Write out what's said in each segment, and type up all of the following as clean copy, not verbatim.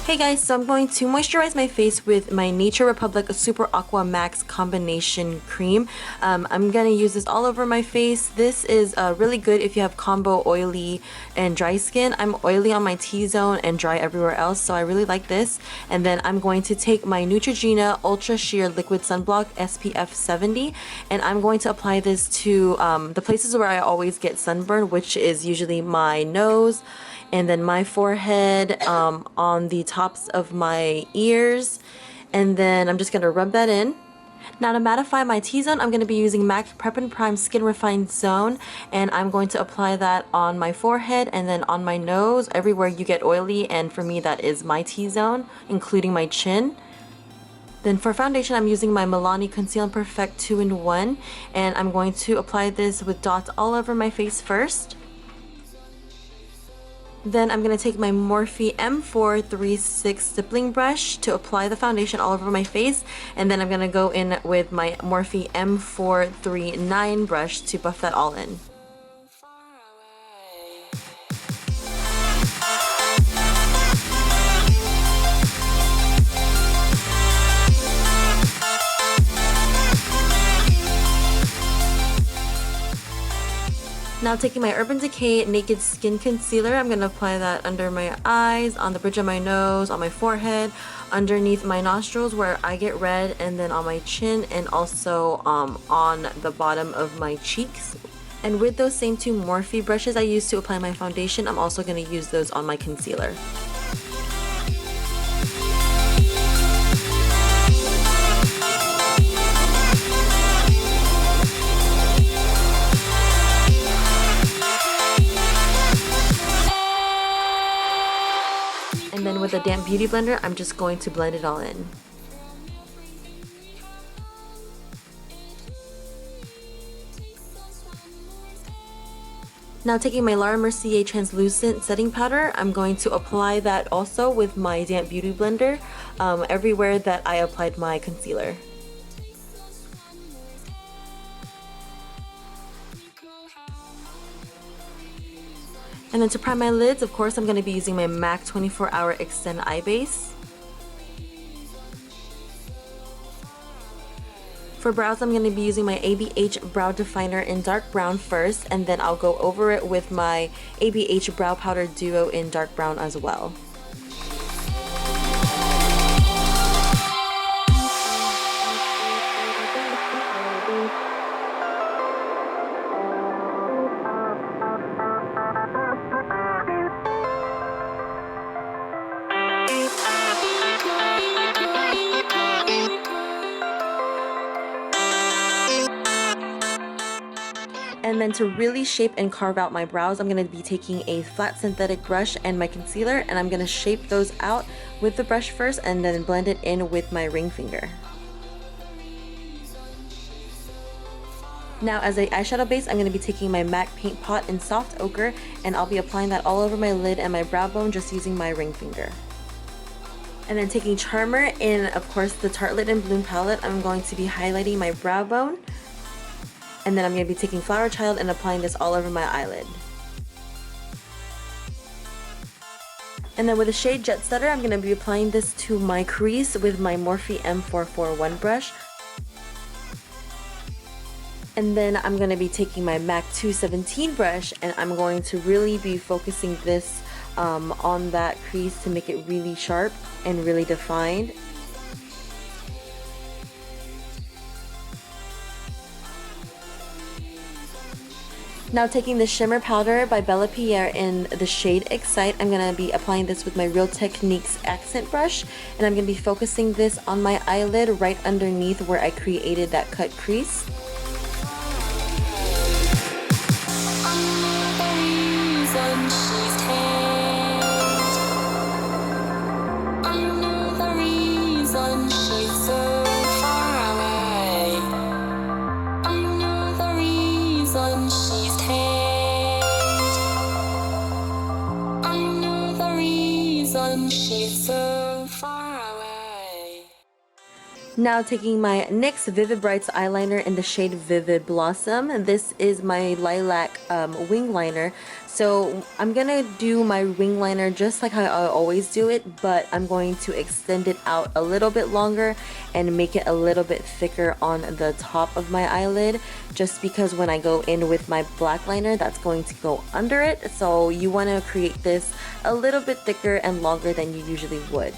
Hey guys, so I'm going to moisturize my face with my Nature Republic Super Aqua Max Combination Cream. I'm going to use this all over my face. This is really good if you have combo oily and dry skin. I'm oily on my T-zone and dry everywhere else, so I really like this. And then I'm going to take my Neutrogena Ultra Sheer Liquid Sunblock SPF 70, and I'm going to apply this to the places where I always get sunburn, which is usually my nose, and then my forehead, on the tops of my ears, and then I'm just going to rub that in. Now to mattify my T-zone, I'm going to be using MAC Prep and Prime Skin Refined Zone, and I'm going to apply that on my forehead and then on my nose, everywhere you get oily, and for me that is my T-zone, including my chin. Then for foundation, I'm using my Milani Conceal and Perfect 2-in-1, and I'm going to apply this with dots all over my face first. Then I'm going to take my Morphe M436 stippling brush to apply the foundation all over my face, and then I'm going to go in with my Morphe M439 brush to buff that all in. Now taking my Urban Decay Naked Skin Concealer, I'm going to apply that under my eyes, on the bridge of my nose, on my forehead, underneath my nostrils where I get red, and then on my chin, and also on the bottom of my cheeks. And with those same two Morphe brushes I used to apply my foundation, I'm also going to use those on my concealer. And then with a damp beauty blender, I'm just going to blend it all in. Now taking my Laura Mercier translucent setting powder, I'm going to apply that also with my damp beauty blender everywhere that I applied my concealer. And then to prime my lids, of course, I'm going to be using my MAC 24-Hour Extend Eye Base. For brows, I'm going to be using my ABH Brow Definer in dark brown first, and then I'll go over it with my ABH Brow Powder Duo in dark brown as well. And then to really shape and carve out my brows, I'm going to be taking a flat synthetic brush and my concealer, and I'm going to shape those out with the brush first and then blend it in with my ring finger. Now as an eyeshadow base, I'm going to be taking my MAC Paint Pot in Soft Ochre, and I'll be applying that all over my lid and my brow bone just using my ring finger. And then taking Charmer in, of course, the Tartelette and Bloom palette, I'm going to be highlighting my brow bone. And then I'm going to be taking Flower Child and applying this all over my eyelid. And then with the shade Jet Setter, I'm going to be applying this to my crease with my Morphe M441 brush. And then I'm going to be taking my MAC 217 brush, and I'm going to really be focusing this on that crease to make it really sharp and really defined. Now taking the shimmer powder by Bella Pierre in the shade Excite, I'm going to be applying this with my Real Techniques accent brush, and I'm going to be focusing this on my eyelid right underneath where I created that cut crease. Now taking my NYX Vivid Brights eyeliner in the shade Vivid Blossom, and this is my lilac wing liner. So I'm gonna do my wing liner just like how I always do it, but I'm going to extend it out a little bit longer and make it a little bit thicker on the top of my eyelid, just because when I go in with my black liner, that's going to go under it. So you want to create this a little bit thicker and longer than you usually would.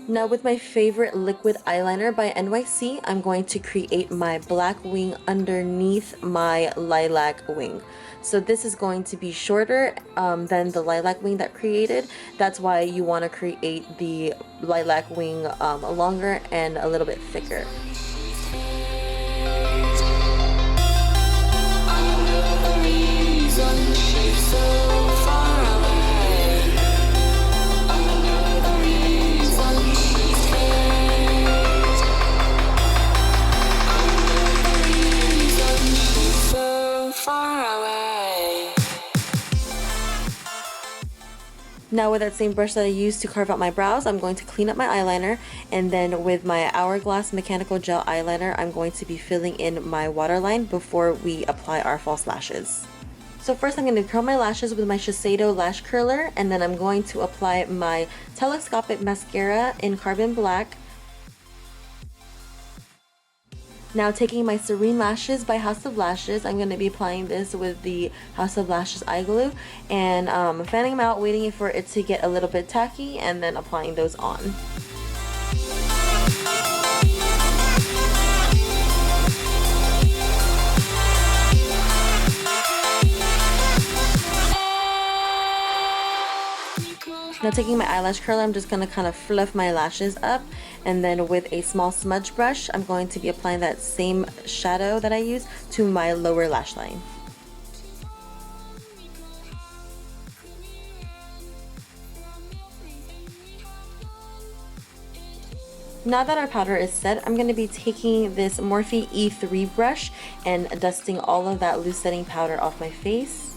Now with my favorite liquid eyeliner by NYC, I'm going to create my black wing underneath my lilac wing. So this is going to be shorter than the lilac wing that created. That's why you want to create the lilac wing longer and a little bit thicker. Now with that same brush that I used to carve out my brows, I'm going to clean up my eyeliner, and then with my Hourglass mechanical gel eyeliner, I'm going to be filling in my waterline before we apply our false lashes. So first I'm going to curl my lashes with my Shiseido lash curler, and then I'm going to apply my telescopic mascara in Carbon Black. Now taking my Serene Lashes by House of Lashes, I'm going to be applying this with the House of Lashes eye glue and fanning them out, waiting for it to get a little bit tacky, and then applying those on. Now taking my eyelash curler, I'm just going to kind of fluff my lashes up, and then with a small smudge brush, I'm going to be applying that same shadow that I used to my lower lash line. Now that our powder is set, I'm going to be taking this Morphe E3 brush and dusting all of that loose setting powder off my face.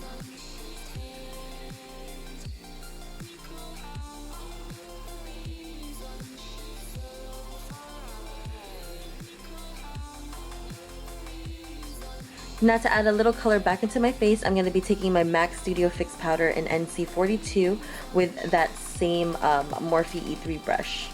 Now to add a little color back into my face, I'm going to be taking my MAC Studio Fix powder in NC42 with that same Morphe E3 brush.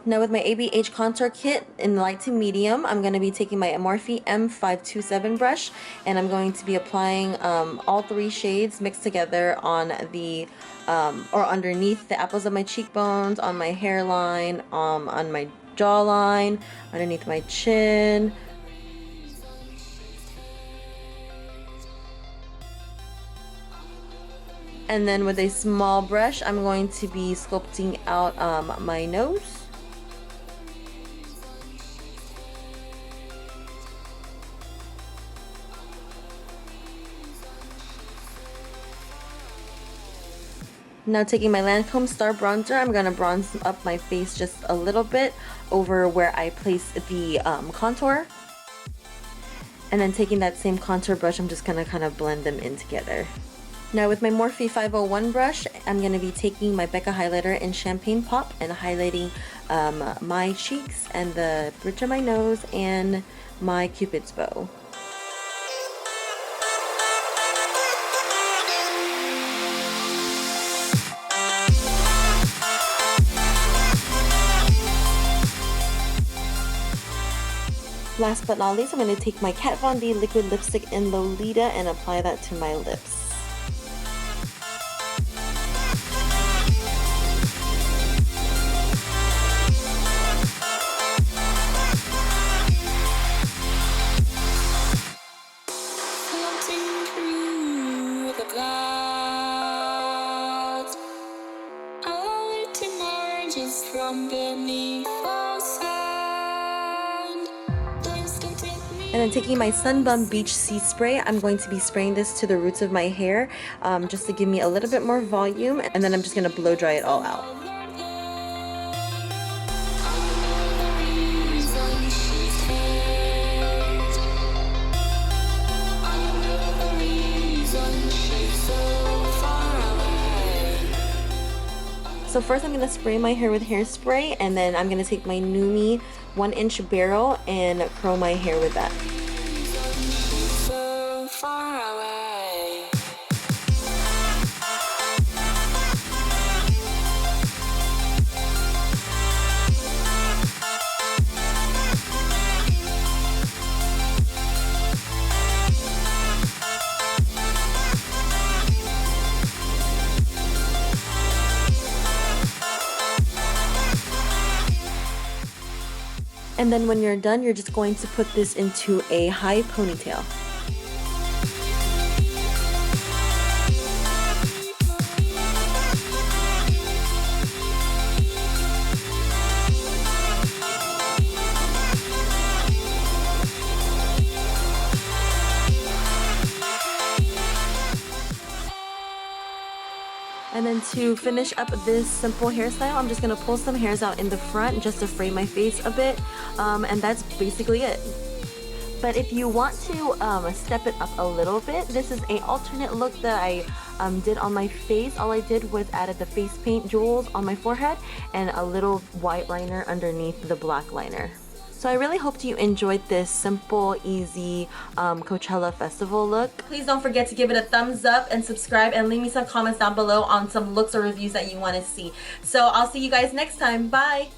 Now with my ABH contour kit in light to medium, I'm going to be taking my Morphe M527 brush, and I'm going to be applying all three shades mixed together on the or underneath the apples of my cheekbones, on my hairline, on my jawline, underneath my chin. And then with a small brush, I'm going to be sculpting out my nose. Now taking my Lancome Star Bronzer, I'm going to bronze up my face just a little bit over where I placed the contour. And then taking that same contour brush, I'm just going to kind of blend them in together. Now with my Morphe 501 brush, I'm going to be taking my Becca highlighter in Champagne Pop and highlighting my cheeks and the bridge of my nose and my Cupid's bow. Last but not least, I'm going to take my Kat Von D liquid lipstick in Lolita and apply that to my lips. And then taking my Sunbum Beach Sea Spray, I'm going to be spraying this to the roots of my hair just to give me a little bit more volume, and then I'm just going to blow dry it all out. So first I'm going to spray my hair with hairspray, and then I'm going to take my Numi 1-inch barrel and curl my hair with that. And then when you're done, you're just going to put this into a high ponytail. And then to finish up this simple hairstyle, I'm just going to pull some hairs out in the front just to frame my face a bit, and that's basically it. But if you want to step it up a little bit, this is an alternate look that I did on my face. All I did was added the face paint jewels on my forehead and a little white liner underneath the black liner. So I really hoped you enjoyed this simple, easy Coachella festival look. Please don't forget to give it a thumbs up and subscribe, and leave me some comments down below on some looks or reviews that you want to see. So I'll see you guys next time. Bye!